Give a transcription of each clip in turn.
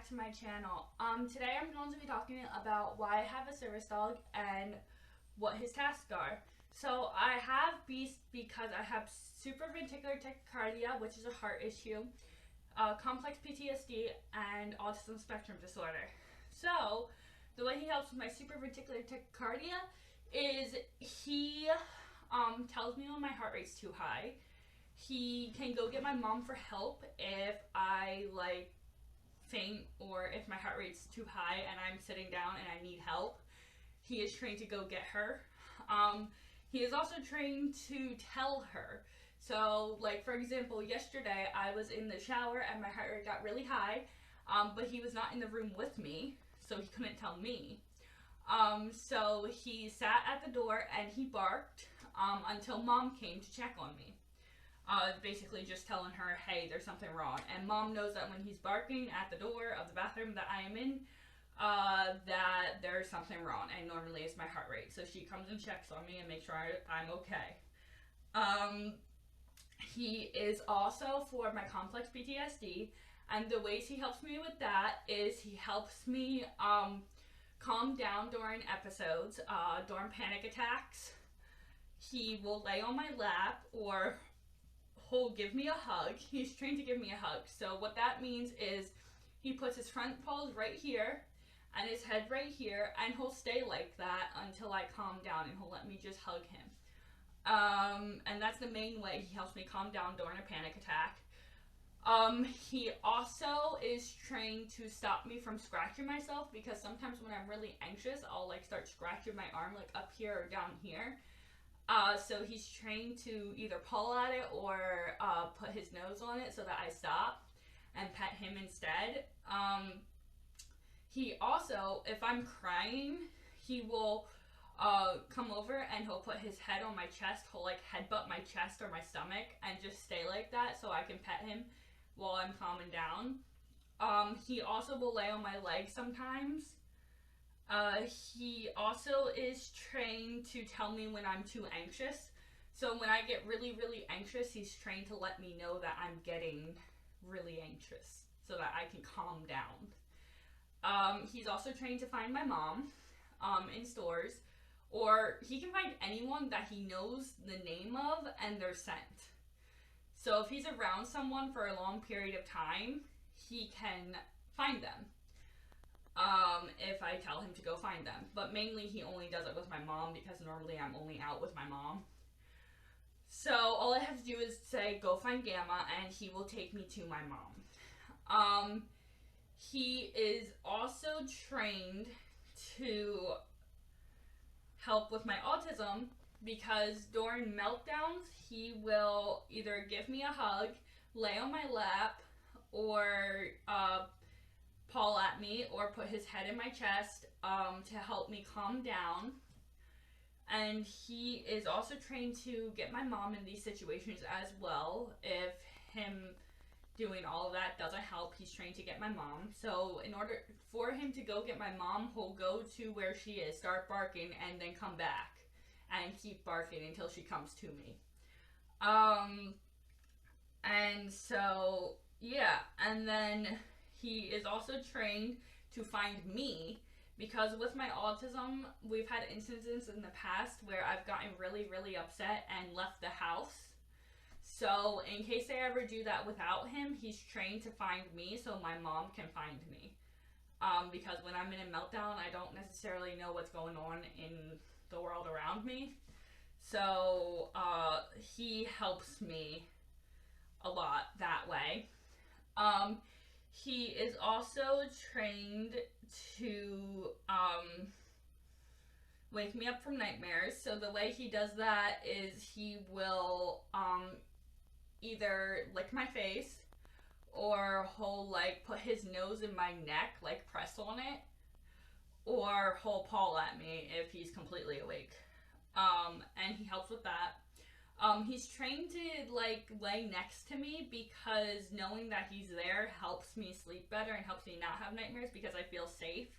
back to my channel. Today I'm going to be talking about why I have a service dog and what his tasks are. So I have Beast because I have supraventricular tachycardia, which is a heart issue, complex PTSD, and autism spectrum disorder. So the way he helps with my supraventricular tachycardia is he tells me when my heart rate's too high. He can go get my mom for help if I faint or if my heart rate's too high and I'm sitting down and I need help. He is trained to go get her. He is also trained to tell her. So, for example, yesterday I was in the shower and my heart rate got really high, but he was not in the room with me, so he couldn't tell me. So he sat at the door and he barked until mom came to check on me. Basically just telling her, hey, there's something wrong. And mom knows that when he's barking at the door of the bathroom that I am in, that there's something wrong. And normally it's my heart rate. So she comes and checks on me and makes sure I'm okay. He is also for my complex PTSD. And the ways he helps me with that is he helps me calm down during episodes, during panic attacks. He will lay on my lap or he'll give me a hug. He's trained to give me a hug. So what that means is he puts his front paws right here and his head right here, and he'll stay like that until I calm down, and he'll let me just hug him. And that's the main way he helps me calm down during a panic attack. He also is trained to stop me from scratching myself, because sometimes when I'm really anxious, I'll start scratching my arm up here or down here. So he's trained to either paw at it or put his nose on it so that I stop and pet him instead. He also, if I'm crying, he will come over and he'll put his head on my chest. He'll headbutt my chest or my stomach and just stay like that so I can pet him while I'm calming down. He also will lay on my leg sometimes. He also is trained to tell me when I'm too anxious. So when I get really, really anxious, he's trained to let me know that I'm getting really anxious so that I can calm down. He's also trained to find my mom in stores, or he can find anyone that he knows the name of and their scent. So if he's around someone for a long period of time, he can find them. If I tell him to go find them. But mainly he only does it with my mom, because normally I'm only out with my mom. So all I have to do is say, go find Gamma, and he will take me to my mom. He is also trained to help with my autism, because during meltdowns, he will either give me a hug, lay on my lap, or paw at me, or put his head in my chest to help me calm down. And he is also trained to get my mom in these situations as well. If him doing all of that doesn't help, he's trained to get my mom. So in order for him to go get my mom, he'll go to where she is, start barking, and then come back and keep barking until she comes to me. And so yeah, and then he is also trained to find me, because with my autism, we've had instances in the past where I've gotten really, really upset and left the house. So in case I ever do that without him, he's trained to find me so my mom can find me. Because when I'm in a meltdown, I don't necessarily know what's going on in the world around me. So he helps me a lot that way. He is also trained to wake me up from nightmares. So the way he does that is he will either lick my face, or he'll put his nose in my neck, press on it, or he'll paw at me if he's completely awake. And he helps with that. He's trained to lay next to me, because knowing that he's there helps me sleep better and helps me not have nightmares, because I feel safe.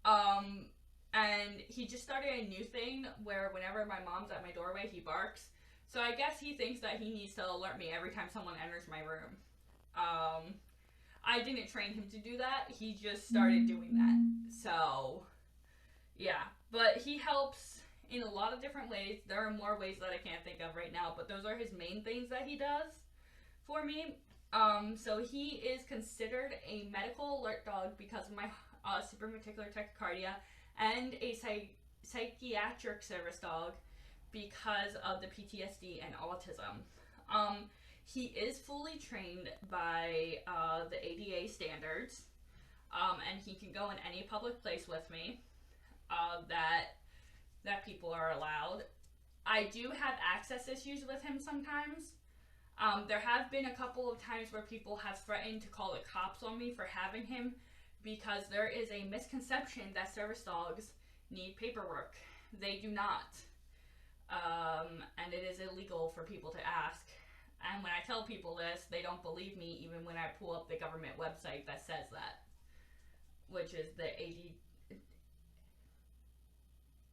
And he just started a new thing where whenever my mom's at my doorway, he barks. So I guess he thinks that he needs to alert me every time someone enters my room. I didn't train him to do that. He just started doing that. So, yeah. But he helps in a lot of different ways. There are more ways that I can't think of right now, but those are his main things that he does for me. So he is considered a medical alert dog because of my super reticular tachycardia, and a psychiatric service dog because of the PTSD and autism. He is fully trained by the ADA standards, and he can go in any public place with me that people are allowed. I do have access issues with him sometimes. There have been a couple of times where people have threatened to call the cops on me for having him, because there is a misconception that service dogs need paperwork. They do not. And it is illegal for people to ask. And when I tell people this, they don't believe me even when I pull up the government website that says that, which is the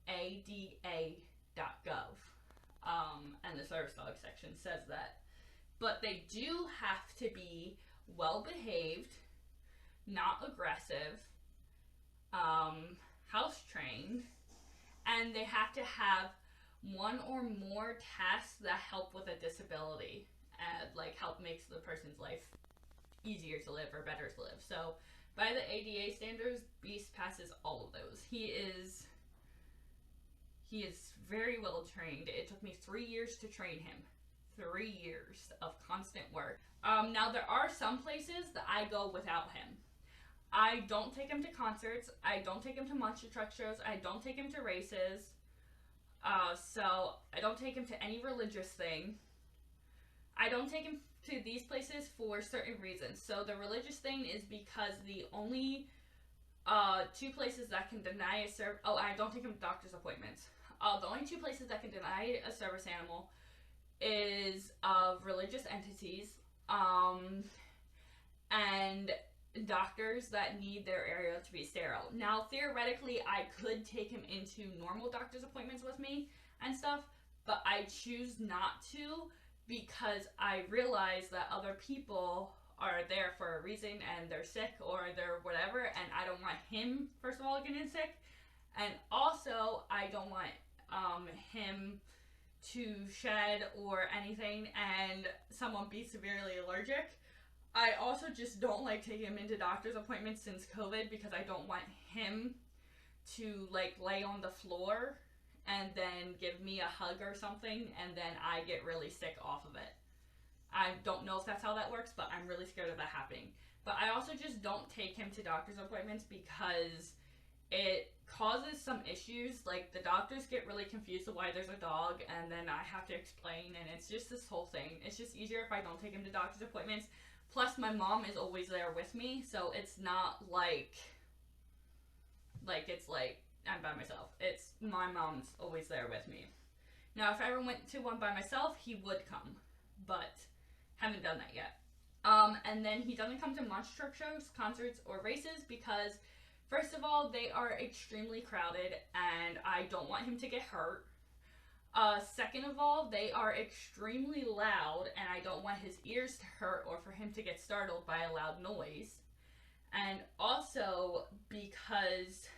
ada.gov. And the service dog section says that. But they do have to be well behaved, not aggressive, house trained, and they have to have one or more tasks that help with a disability, and like help makes the person's life easier to live or better to live. So by the ADA standards, Beast passes all of those. He is very well trained. It took me 3 years to train him. 3 years of constant work. Now there are some places that I go without him. I don't take him to concerts. I don't take him to monster truck shows. I don't take him to races. So I don't take him to any religious thing. I don't take him to these places for certain reasons. So the religious thing is because the only two places that can deny a service... Oh, I don't take him to doctor's appointments. The only two places that can deny a service animal is religious entities and doctors that need their area to be sterile. Now, theoretically, I could take him into normal doctor's appointments with me and stuff, but I choose not to because I realize that other people are there for a reason and they're sick or they're whatever, and I don't want him, first of all, getting sick, and also I don't want him to shed or anything and someone be severely allergic. I also just don't like taking him into doctor's appointments since COVID because I don't want him to like lay on the floor and then give me a hug or something and then I get really sick off of it. I don't know if that's how that works, but I'm really scared of that happening. But I also just don't take him to doctor's appointments because it causes some issues. Like, the doctors get really confused of why there's a dog, and then I have to explain, and it's just this whole thing. It's just easier if I don't take him to doctor's appointments. Plus, my mom is always there with me, so it's not like it's like I'm by myself. It's my mom's always there with me. Now, if I ever went to one by myself, he would come, but haven't done that yet. And then he doesn't come to monster truck shows, concerts, or races because, first of all, they are extremely crowded and I don't want him to get hurt. Second of all, they are extremely loud and I don't want his ears to hurt or for him to get startled by a loud noise. And also because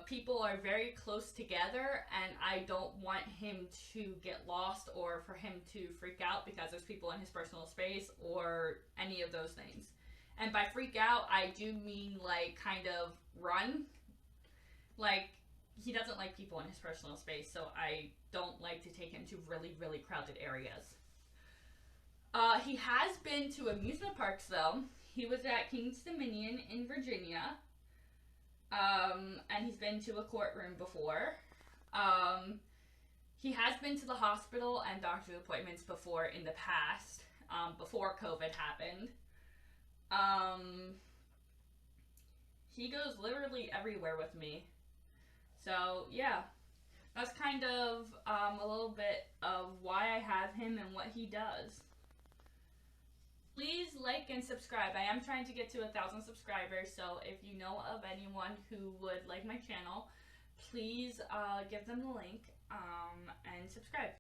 people are very close together and I don't want him to get lost or for him to freak out because there's people in his personal space or any of those things. And by freak out, I do mean like kind of run. Like, he doesn't like people in his personal space, so I don't like to take him to really, really crowded areas. He has been to amusement parks though. He was at King's Dominion in Virginia. And he's been to a courtroom before. He has been to the hospital and doctor's appointments before in the past, before COVID happened. He goes literally everywhere with me. So, yeah. That's kind of a little bit of why I have him and what he does. Please like and subscribe. I am trying to get to 1,000 subscribers, so if you know of anyone who would like my channel, please give them the link and subscribe.